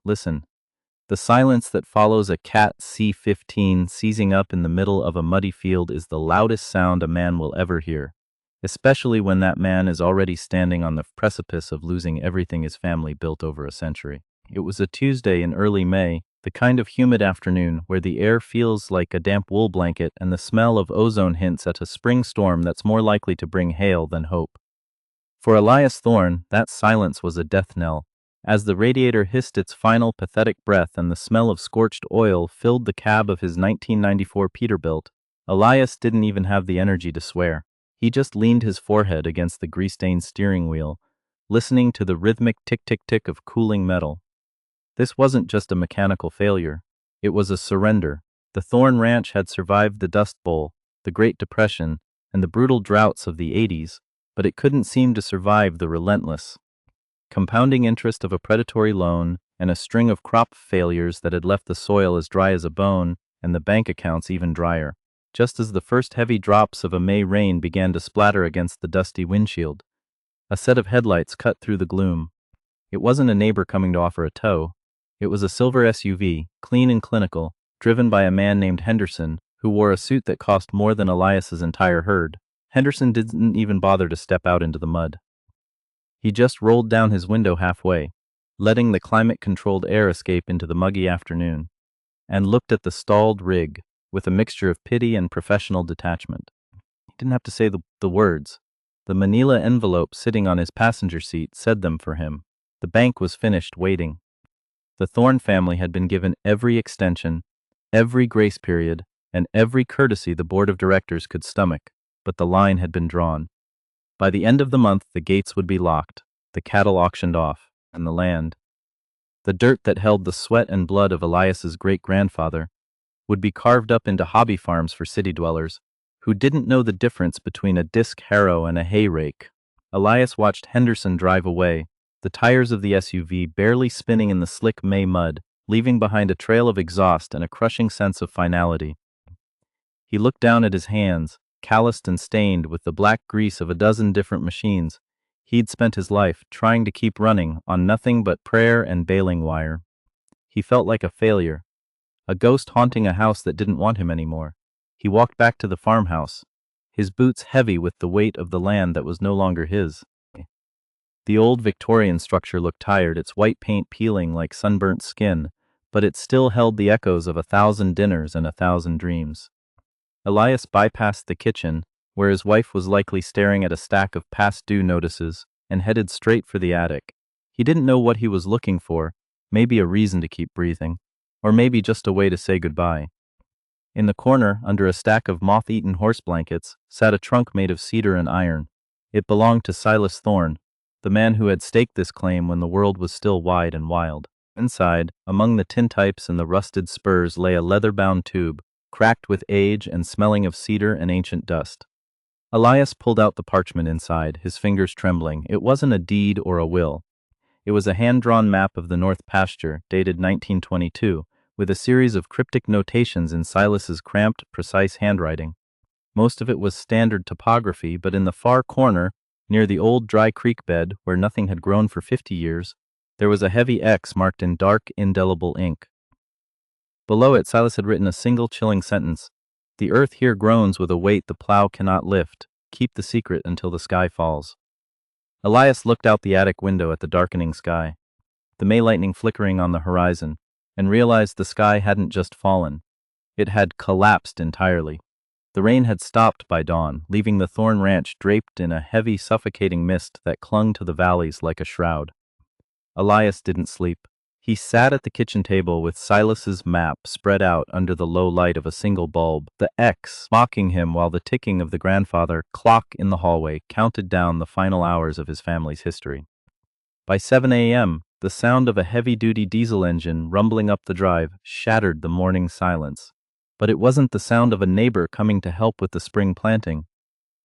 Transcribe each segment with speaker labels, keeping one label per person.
Speaker 1: listen. The silence that follows a Cat C-15 seizing up in the middle of a muddy field is the loudest sound a man will ever hear, especially when that man is already standing on the precipice of losing everything his family built over a century. It was a Tuesday in early May, the kind of humid afternoon where the air feels like a damp wool blanket and the smell of ozone hints at a spring storm that's more likely to bring hail than hope. For Elias Thorne, that silence was a death knell. As the radiator hissed its final pathetic breath and the smell of scorched oil filled the cab of his 1994 Peterbilt, Elias didn't even have the energy to swear. He just leaned his forehead against the grease-stained steering wheel, listening to the rhythmic tick-tick-tick of cooling metal. This wasn't just a mechanical failure. It was a surrender. The Thorne Ranch had survived the Dust Bowl, the Great Depression, and the brutal droughts of the 80s, but it couldn't seem to survive the relentless, compounding interest of a predatory loan and a string of crop failures that had left the soil as dry as a bone and the bank accounts even drier. Just as the first heavy drops of a May rain began to splatter against the dusty windshield, a set of headlights cut through the gloom. It wasn't a neighbor coming to offer a tow. It was a silver SUV, clean and clinical, driven by a man named Henderson, who wore a suit that cost more than Elias's entire herd. Henderson didn't even bother to step out into the mud. He just rolled down his window halfway, letting the climate-controlled air escape into the muggy afternoon, and looked at the stalled rig with a mixture of pity and professional detachment. He didn't have to say the words. The manila envelope sitting on his passenger seat said them for him. The bank was finished waiting. The Thorne family had been given every extension, every grace period, and every courtesy the board of directors could stomach, but the line had been drawn. By the end of the month, the gates would be locked, the cattle auctioned off, and the land, the dirt that held the sweat and blood of Elias's great-grandfather, would be carved up into hobby farms for city dwellers who didn't know the difference between a disc harrow and a hay rake. Elias watched Henderson drive away, the tires of the SUV barely spinning in the slick May mud, leaving behind a trail of exhaust and a crushing sense of finality. He looked down at his hands, calloused and stained with the black grease of a dozen different machines. He'd spent his life trying to keep running on nothing but prayer and baling wire. He felt like a failure, a ghost haunting a house that didn't want him anymore. He walked back to the farmhouse, his boots heavy with the weight of the land that was no longer his. The old Victorian structure looked tired, its white paint peeling like sunburnt skin, but it still held the echoes of 1,000 dinners and 1,000 dreams. Elias bypassed the kitchen, where his wife was likely staring at a stack of past-due notices, and headed straight for the attic. He didn't know what he was looking for, maybe a reason to keep breathing, or maybe just a way to say goodbye. In the corner, under a stack of moth-eaten horse blankets, sat a trunk made of cedar and iron. It belonged to Silas Thorne, the man who had staked this claim when the world was still wide and wild. Inside, among the tintypes and the rusted spurs, lay a leather-bound tube, cracked with age and smelling of cedar and ancient dust. Elias pulled out the parchment inside, his fingers trembling. It wasn't a deed or a will. It was a hand-drawn map of the North Pasture, dated 1922, with a series of cryptic notations in Silas's cramped, precise handwriting. Most of it was standard topography, but in the far corner, near the old dry creek bed where nothing had grown for 50 years, there was a heavy X marked in dark, indelible ink. Below it, Silas had written a single chilling sentence: "The earth here groans with a weight the plow cannot lift. Keep the secret until the sky falls." Elias looked out the attic window at the darkening sky, the May lightning flickering on the horizon, and realized the sky hadn't just fallen. It had collapsed entirely. The rain had stopped by dawn, leaving the Thorne Ranch draped in a heavy, suffocating mist that clung to the valleys like a shroud. Elias didn't sleep. He sat at the kitchen table with Silas's map spread out under the low light of a single bulb, the X mocking him while the ticking of the grandfather clock in the hallway counted down the final hours of his family's history. By 7 a.m., the sound of a heavy-duty diesel engine rumbling up the drive shattered the morning silence. But it wasn't the sound of a neighbor coming to help with the spring planting.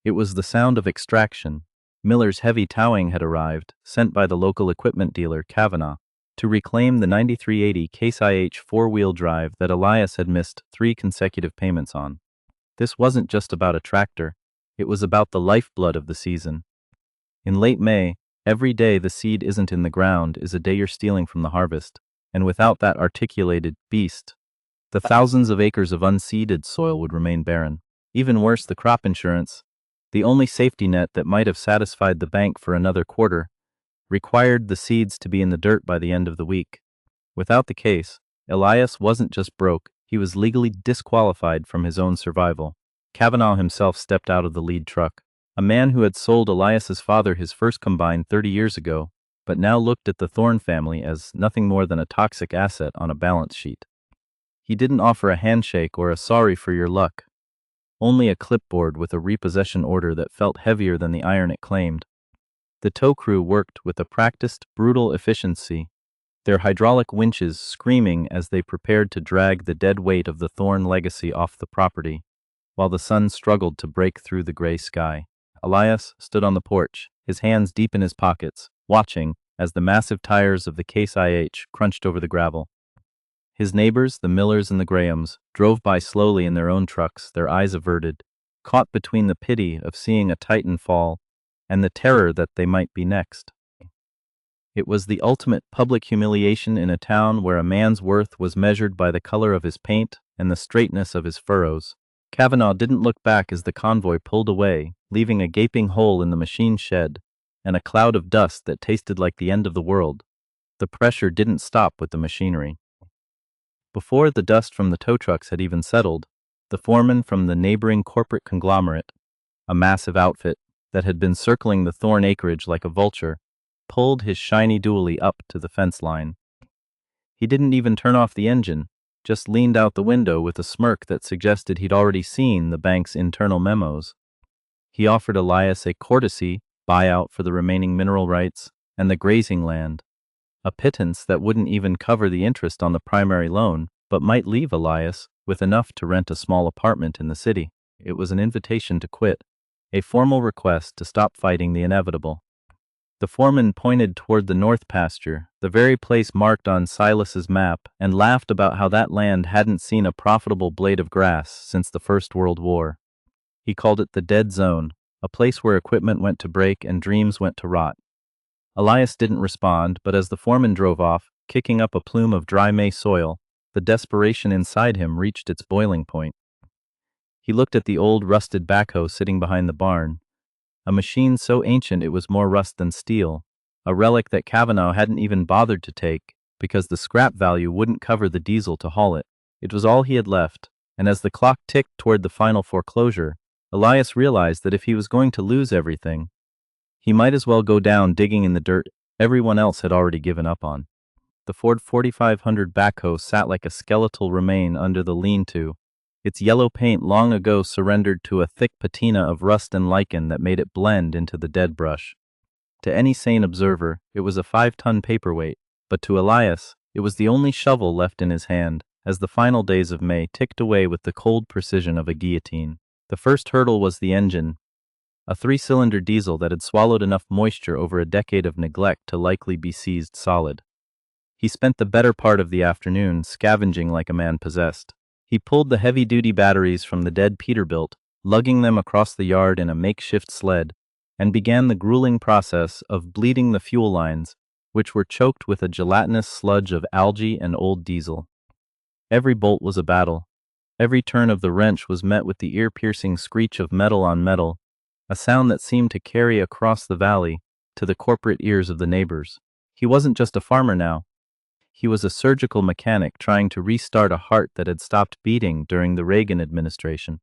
Speaker 1: It was the sound of extraction. Miller's heavy towing had arrived, sent by the local equipment dealer, Kavanaugh, to reclaim the 9380 Case IH four-wheel drive that Elias had missed 3 consecutive payments on. This wasn't just about a tractor. It was about the lifeblood of the season. In late May, every day the seed isn't in the ground is a day you're stealing from the harvest. and without that articulated beast, the thousands of acres of unseeded soil would remain barren. Even worse, the crop insurance, the only safety net that might have satisfied the bank for another quarter, required the seeds to be in the dirt by the end of the week. Without the case, Elias wasn't just broke, he was legally disqualified from his own survival. Kavanaugh himself stepped out of the lead truck, a man who had sold Elias's father his first combine 30 years ago, but now looked at the Thorne family as nothing more than a toxic asset on a balance sheet. He didn't offer a handshake or a sorry for your luck, only a clipboard with a repossession order that felt heavier than the iron it claimed. The tow crew worked with a practiced, brutal efficiency, their hydraulic winches screaming as they prepared to drag the dead weight of the Thorne legacy off the property, while the sun struggled to break through the gray sky. Elias stood on the porch, his hands deep in his pockets, watching as the massive tires of the Case IH crunched over the gravel. His neighbors, the Millers and the Grahams, drove by slowly in their own trucks, their eyes averted, caught between the pity of seeing a titan fall and the terror that they might be next. It was the ultimate public humiliation in a town where a man's worth was measured by the color of his paint and the straightness of his furrows. Kavanaugh didn't look back as the convoy pulled away, leaving a gaping hole in the machine shed and a cloud of dust that tasted like the end of the world. The pressure didn't stop with the machinery. Before the dust from the tow trucks had even settled, the foreman from the neighboring corporate conglomerate, a massive outfit that had been circling the Thorne acreage like a vulture, pulled his shiny dually up to the fence line. He didn't even turn off the engine, just leaned out the window with a smirk that suggested he'd already seen the bank's internal memos. He offered Elias a courtesy buyout for the remaining mineral rights and the grazing land, a pittance that wouldn't even cover the interest on the primary loan, but might leave Elias with enough to rent a small apartment in the city. It was an invitation to quit, a formal request to stop fighting the inevitable. The foreman pointed toward the north pasture, the very place marked on Silas's map, and laughed about how that land hadn't seen a profitable blade of grass since the First World War. He called it the dead zone, a place where equipment went to break and dreams went to rot. Elias didn't respond, but as the foreman drove off, kicking up a plume of dry May soil, the desperation inside him reached its boiling point. He looked at the old rusted backhoe sitting behind the barn, a machine so ancient it was more rust than steel, a relic that Kavanaugh hadn't even bothered to take because the scrap value wouldn't cover the diesel to haul it. It was all he had left, and as the clock ticked toward the final foreclosure, Elias realized that if he was going to lose everything, he might as well go down digging in the dirt everyone else had already given up on. The Ford 4500 backhoe sat like a skeletal remain under the lean-to, its yellow paint long ago surrendered to a thick patina of rust and lichen that made it blend into the dead brush. To any sane observer, it was a 5-ton paperweight, but to Elias, it was the only shovel left in his hand as the final days of May ticked away with the cold precision of a guillotine. The first hurdle was the engine, a 3-cylinder diesel that had swallowed enough moisture over a decade of neglect to likely be seized solid. He spent the better part of the afternoon scavenging like a man possessed. He pulled the heavy-duty batteries from the dead Peterbilt, lugging them across the yard in a makeshift sled, and began the grueling process of bleeding the fuel lines, which were choked with a gelatinous sludge of algae and old diesel. Every bolt was a battle. Every turn of the wrench was met with the ear-piercing screech of metal on metal, a sound that seemed to carry across the valley to the corporate ears of the neighbors. He wasn't just a farmer now. He was a surgical mechanic trying to restart a heart that had stopped beating during the Reagan administration.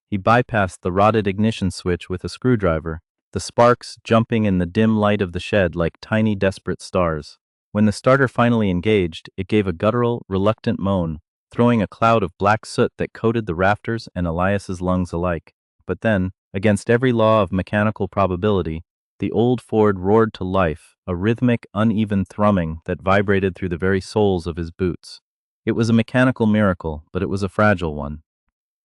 Speaker 1: He bypassed the rotted ignition switch with a screwdriver, the sparks jumping in the dim light of the shed like tiny desperate stars. When the starter finally engaged, it gave a guttural, reluctant moan, throwing a cloud of black soot that coated the rafters and Elias's lungs alike. But then, against every law of mechanical probability, the old Ford roared to life, a rhythmic, uneven thrumming that vibrated through the very soles of his boots. It was a mechanical miracle, but it was a fragile one.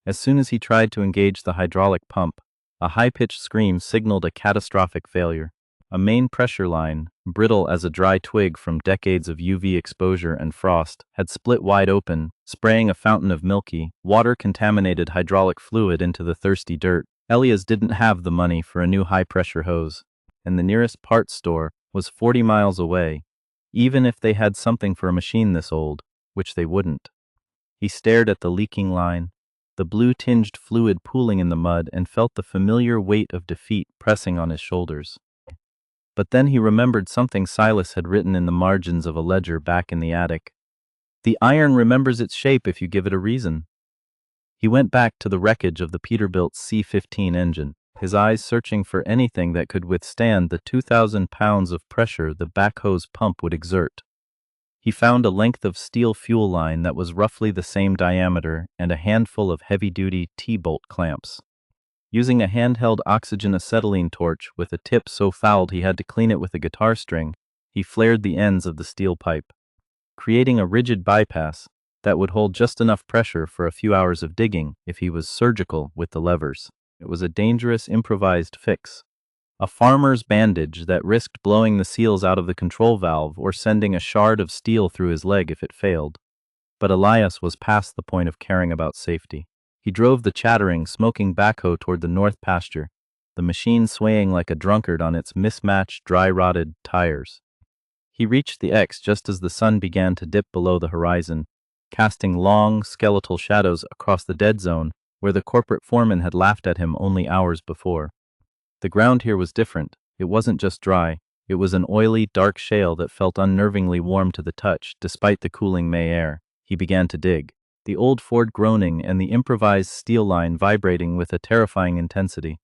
Speaker 1: As soon as he tried to engage the hydraulic pump, a high-pitched scream signaled a catastrophic failure. A main pressure line, brittle as a dry twig from decades of UV exposure and frost, had split wide open, spraying a fountain of milky, water-contaminated hydraulic fluid into the thirsty dirt. Elias didn't have the money for a new high-pressure hose, and the nearest parts store was 40 miles away. even if they had something for a machine this old, which they wouldn't. He stared at the leaking line, the blue-tinged fluid pooling in the mud, and felt the familiar weight of defeat pressing on his shoulders. But then he remembered something Silas had written in the margins of a ledger back in the attic. The iron remembers its shape if you give it a reason. He went back to the wreckage of the Peterbilt C-15 engine, his eyes searching for anything that could withstand the 2,000 pounds of pressure the backhoe's pump would exert. He found a length of steel fuel line that was roughly the same diameter and a handful of heavy-duty T-bolt clamps. Using a handheld oxygen acetylene torch with a tip so fouled he had to clean it with a guitar string, he flared the ends of the steel pipe, creating a rigid bypass that would hold just enough pressure for a few hours of digging if he was surgical with the levers. It was a dangerous improvised fix, a farmer's bandage that risked blowing the seals out of the control valve or sending a shard of steel through his leg if it failed. But Elias was past the point of caring about safety. He drove the chattering, smoking backhoe toward the north pasture, the machine swaying like a drunkard on its mismatched, dry-rotted tires. He reached the X just as the sun began to dip below the horizon, casting long, skeletal shadows across the dead zone where the corporate foreman had laughed at him only hours before. The ground here was different. It wasn't just dry. It was an oily, dark shale that felt unnervingly warm to the touch, despite the cooling May air. He began to dig, the old Ford groaning and the improvised steel line vibrating with a terrifying intensity.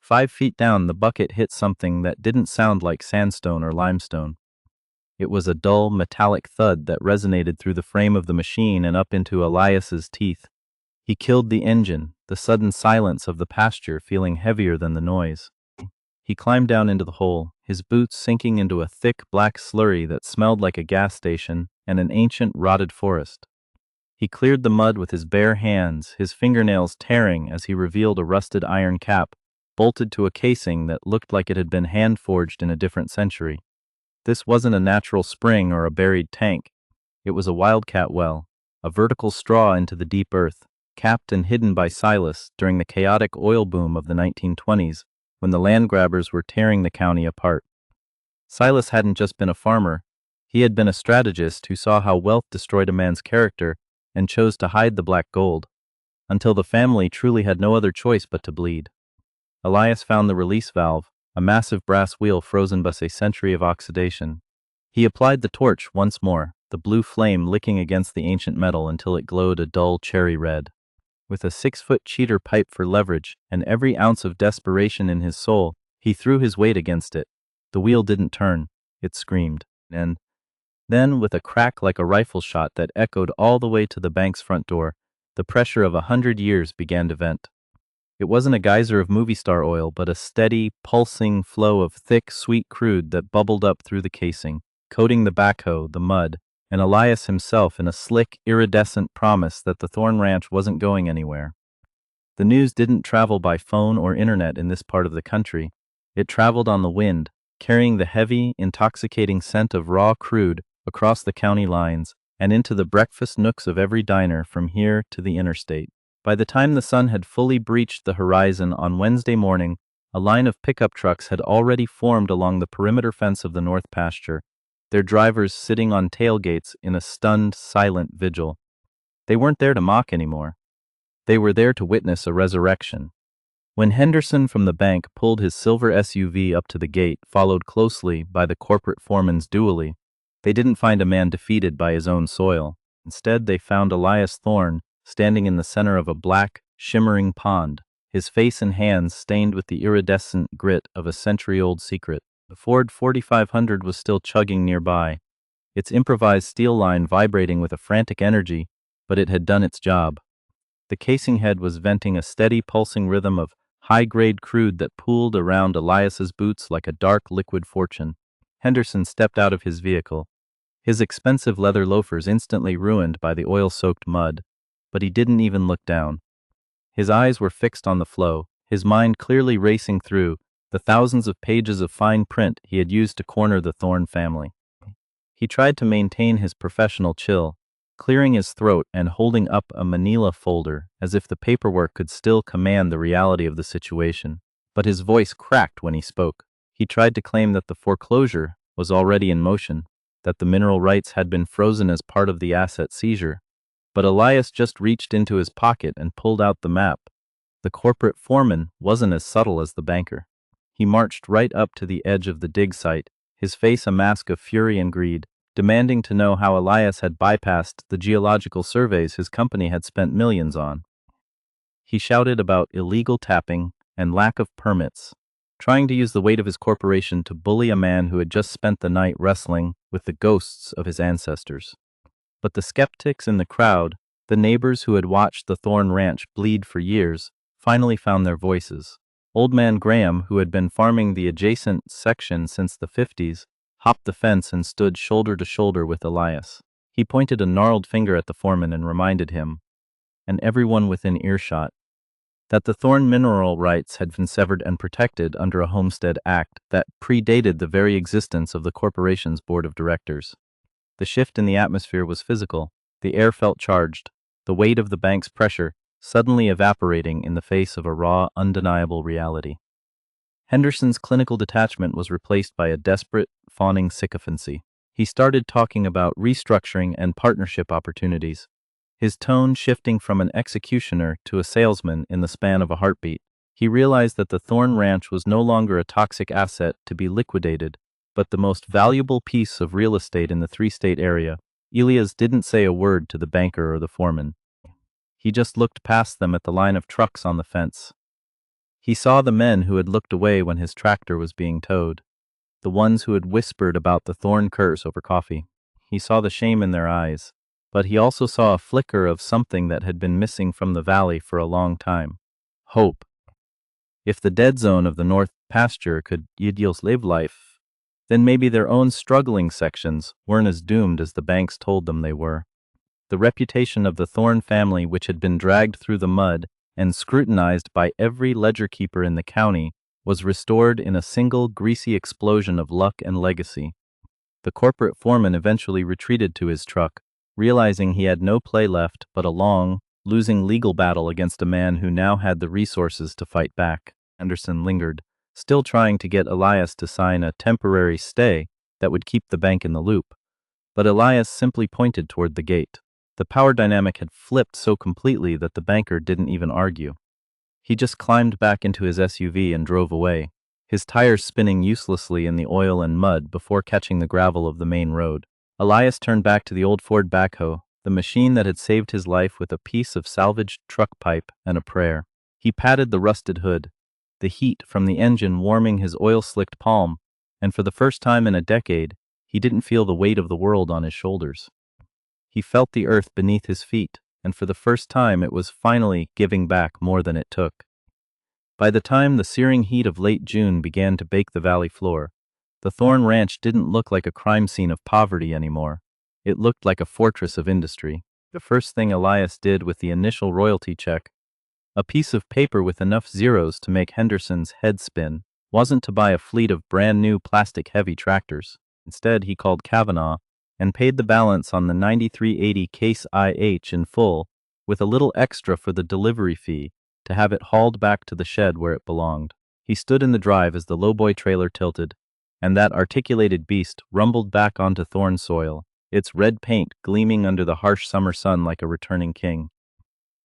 Speaker 1: 5 feet down, the bucket hit something that didn't sound like sandstone or limestone. It was a dull, metallic thud that resonated through the frame of the machine and up into Elias's teeth. He killed the engine, the sudden silence of the pasture feeling heavier than the noise. He climbed down into the hole, his boots sinking into a thick black slurry that smelled like a gas station and an ancient rotted forest. He cleared the mud with his bare hands, his fingernails tearing as he revealed a rusted iron cap, bolted to a casing that looked like it had been hand-forged in a different century. This wasn't a natural spring or a buried tank. It was a wildcat well, a vertical straw into the deep earth, capped and hidden by Silas during the chaotic oil boom of the 1920s, when the land grabbers were tearing the county apart. Silas hadn't just been a farmer. He had been a strategist who saw how wealth destroyed a man's character and chose to hide the black gold, until the family truly had no other choice but to bleed. Elias found the release valve, a massive brass wheel frozen by a century of oxidation. He applied the torch once more, the blue flame licking against the ancient metal until it glowed a dull cherry red. With a 6-foot cheater pipe for leverage and every ounce of desperation in his soul, he threw his weight against it. The wheel didn't turn. It screamed. And then, with a crack like a rifle shot that echoed all the way to the bank's front door, the pressure of 100 years began to vent. It wasn't a geyser of movie star oil, but a steady, pulsing flow of thick, sweet crude that bubbled up through the casing, coating the backhoe, the mud, and Elias himself in a slick, iridescent promise that the Thorne ranch wasn't going anywhere. The news didn't travel by phone or internet in this part of the country. It traveled on the wind, carrying the heavy, intoxicating scent of raw crude across the county lines and into the breakfast nooks of every diner from here to the interstate. By the time the sun had fully breached the horizon on Wednesday morning, a line of pickup trucks had already formed along the perimeter fence of the north pasture, their drivers sitting on tailgates in a stunned, silent vigil. They weren't there to mock anymore. They were there to witness a resurrection. When Henderson from the bank pulled his silver SUV up to the gate, followed closely by the corporate foreman's dually, they didn't find a man defeated by his own soil. Instead, they found Elias Thorne standing in the center of a black, shimmering pond, his face and hands stained with the iridescent grit of a century-old secret. The Ford 4500 was still chugging nearby, its improvised steel line vibrating with a frantic energy, but it had done its job. The casing head was venting a steady, pulsing rhythm of high-grade crude that pooled around Elias's boots like a dark, liquid fortune. Henderson stepped out of his vehicle, his expensive leather loafers instantly ruined by the oil-soaked mud, but he didn't even look down. His eyes were fixed on the flow, his mind clearly racing through the thousands of pages of fine print he had used to corner the Thorne family. He tried to maintain his professional chill, clearing his throat and holding up a manila folder as if the paperwork could still command the reality of the situation. But his voice cracked when he spoke. He tried to claim that the foreclosure was already in motion. that the mineral rights had been frozen as part of the asset seizure. But Elias just reached into his pocket and pulled out the map. The corporate foreman wasn't as subtle as the banker. He marched right up to the edge of the dig site, his face a mask of fury and greed, demanding to know how Elias had bypassed the geological surveys his company had spent millions on. He shouted about illegal tapping and lack of permits, trying to use the weight of his corporation to bully a man who had just spent the night wrestling with the ghosts of his ancestors. But the skeptics in the crowd, the neighbors who had watched the Thorne ranch bleed for years, finally found their voices. Old man Graham, who had been farming the adjacent section since the 50s, hopped the fence and stood shoulder to shoulder with Elias. He pointed a gnarled finger at the foreman and reminded him, and everyone within earshot, that the Thorne mineral rights had been severed and protected under a Homestead Act that predated the very existence of the corporation's board of directors. The shift in the atmosphere was physical. The air felt charged, the weight of the bank's pressure suddenly evaporating in the face of a raw, undeniable reality. Henderson's clinical detachment was replaced by a desperate, fawning sycophancy. He started talking about restructuring and partnership opportunities, his tone shifting from an executioner to a salesman in the span of a heartbeat. He realized that the Thorne Ranch was no longer a toxic asset to be liquidated, but the most valuable piece of real estate in the three-state area. Elias didn't say a word to the banker or the foreman. He just looked past them at the line of trucks on the fence. He saw the men who had looked away when his tractor was being towed, the ones who had whispered about the Thorne curse over coffee. He saw the shame in their eyes, but he also saw a flicker of something that had been missing from the valley for a long time. Hope. If the dead zone of the North Pasture could yield life, then maybe their own struggling sections weren't as doomed as the banks told them they were. The reputation of the Thorne family, which had been dragged through the mud and scrutinized by every ledger keeper in the county, was restored in a single greasy explosion of luck and legacy. The corporate foreman eventually retreated to his truck, realizing he had no play left but a long, losing legal battle against a man who now had the resources to fight back. Henderson lingered, still trying to get Elias to sign a temporary stay that would keep the bank in the loop. But Elias simply pointed toward the gate. The power dynamic had flipped so completely that the banker didn't even argue. He just climbed back into his SUV and drove away, his tires spinning uselessly in the oil and mud before catching the gravel of the main road. Elias turned back to the old Ford backhoe, the machine that had saved his life with a piece of salvaged truck pipe and a prayer. He patted the rusted hood, the heat from the engine warming his oil-slicked palm, and for the first time in a decade, he didn't feel the weight of the world on his shoulders. He felt the earth beneath his feet, and for the first time it was finally giving back more than it took. By the time the searing heat of late June began to bake the valley floor, the Thorne Ranch didn't look like a crime scene of poverty anymore. It looked like a fortress of industry. The first thing Elias did with the initial royalty check, a piece of paper with enough zeros to make Henderson's head spin, wasn't to buy a fleet of brand new plastic-heavy tractors. Instead, he called Kavanaugh and paid the balance on the 9380 Case IH in full, with a little extra for the delivery fee, to have it hauled back to the shed where it belonged. He stood in the drive as the lowboy trailer tilted, and that articulated beast rumbled back onto Thorne soil, its red paint gleaming under the harsh summer sun like a returning king.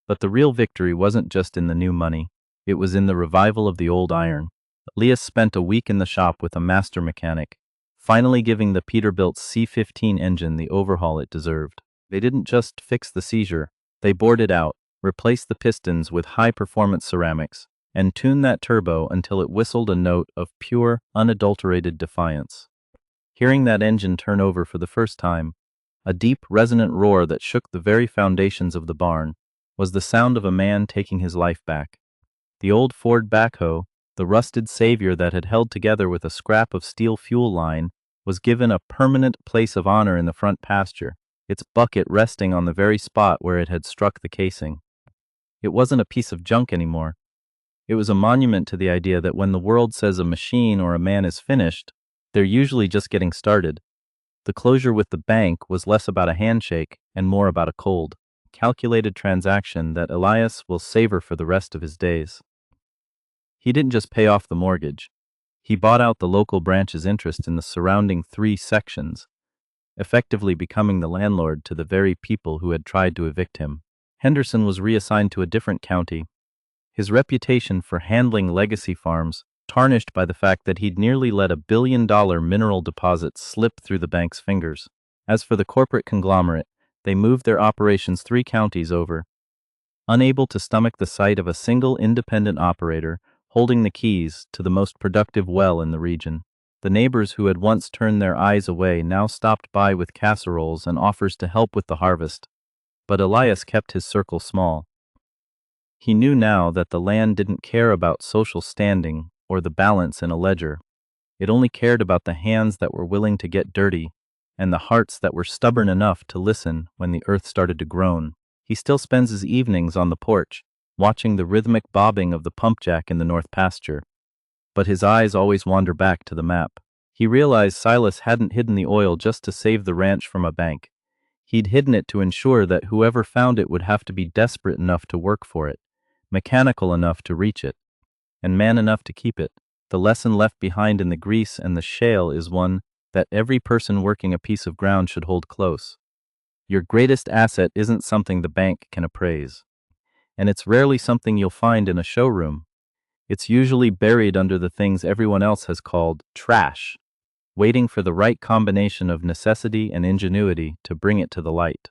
Speaker 1: But the real victory wasn't just in the new money, it was in the revival of the old iron. Elias spent a week in the shop with a master mechanic, finally giving the Peterbilt C15 engine the overhaul it deserved. They didn't just fix the seizure, they bored it out, replaced the pistons with high-performance ceramics, and tuned that turbo until it whistled a note of pure, unadulterated defiance. Hearing that engine turn over for the first time, a deep, resonant roar that shook the very foundations of the barn, was the sound of a man taking his life back. The old Ford backhoe, the rusted savior that had held together with a scrap of steel fuel line, was given a permanent place of honor in the front pasture, its bucket resting on the very spot where it had struck the casing. It wasn't a piece of junk anymore. It was a monument to the idea that when the world says a machine or a man is finished, they're usually just getting started. The closure with the bank was less about a handshake and more about a cold, calculated transaction that Elias will savor for the rest of his days. He didn't just pay off the mortgage. He bought out the local branch's interest in the surrounding 3 sections, effectively becoming the landlord to the very people who had tried to evict him. Henderson was reassigned to a different county, his reputation for handling legacy farms tarnished by the fact that he'd nearly let $1 billion mineral deposit slip through the bank's fingers. As for the corporate conglomerate, they moved their operations 3 counties over, unable to stomach the sight of a single independent operator holding the keys to the most productive well in the region. The neighbors who had once turned their eyes away now stopped by with casseroles and offers to help with the harvest. But Elias kept his circle small. He knew now that the land didn't care about social standing or the balance in a ledger. It only cared about the hands that were willing to get dirty and the hearts that were stubborn enough to listen when the earth started to groan. He still spends his evenings on the porch, watching the rhythmic bobbing of the pumpjack in the north pasture. But his eyes always wander back to the map. He realized Silas hadn't hidden the oil just to save the ranch from a bank. He'd hidden it to ensure that whoever found it would have to be desperate enough to work for it, mechanical enough to reach it, and man enough to keep it. The lesson left behind in the grease and the shale is one that every person working a piece of ground should hold close. Your greatest asset isn't something the bank can appraise, and it's rarely something you'll find in a showroom. It's usually buried under the things everyone else has called trash, waiting for the right combination of necessity and ingenuity to bring it to the light.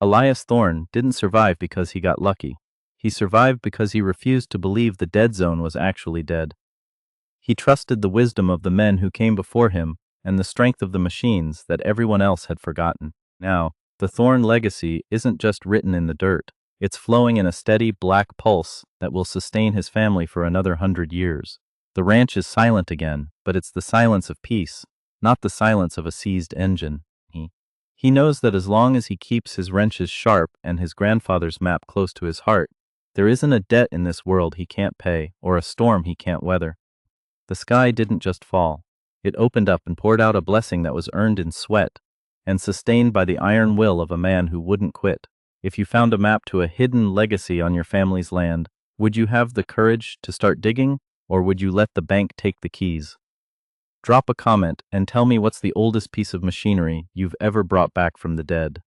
Speaker 1: Elias Thorne didn't survive because he got lucky. He survived because he refused to believe the dead zone was actually dead. He trusted the wisdom of the men who came before him and the strength of the machines that everyone else had forgotten. Now, the Thorne legacy isn't just written in the dirt. It's flowing in a steady black pulse that will sustain his family for another 100 years. The ranch is silent again, but it's the silence of peace, not the silence of a seized engine. He knows that as long as he keeps his wrenches sharp and his grandfather's map close to his heart, there isn't a debt in this world he can't pay or a storm he can't weather. The sky didn't just fall. It opened up and poured out a blessing that was earned in sweat and sustained by the iron will of a man who wouldn't quit. If you found a map to a hidden legacy on your family's land, would you have the courage to start digging, or would you let the bank take the keys? Drop a comment and tell me what's the oldest piece of machinery you've ever brought back from the dead.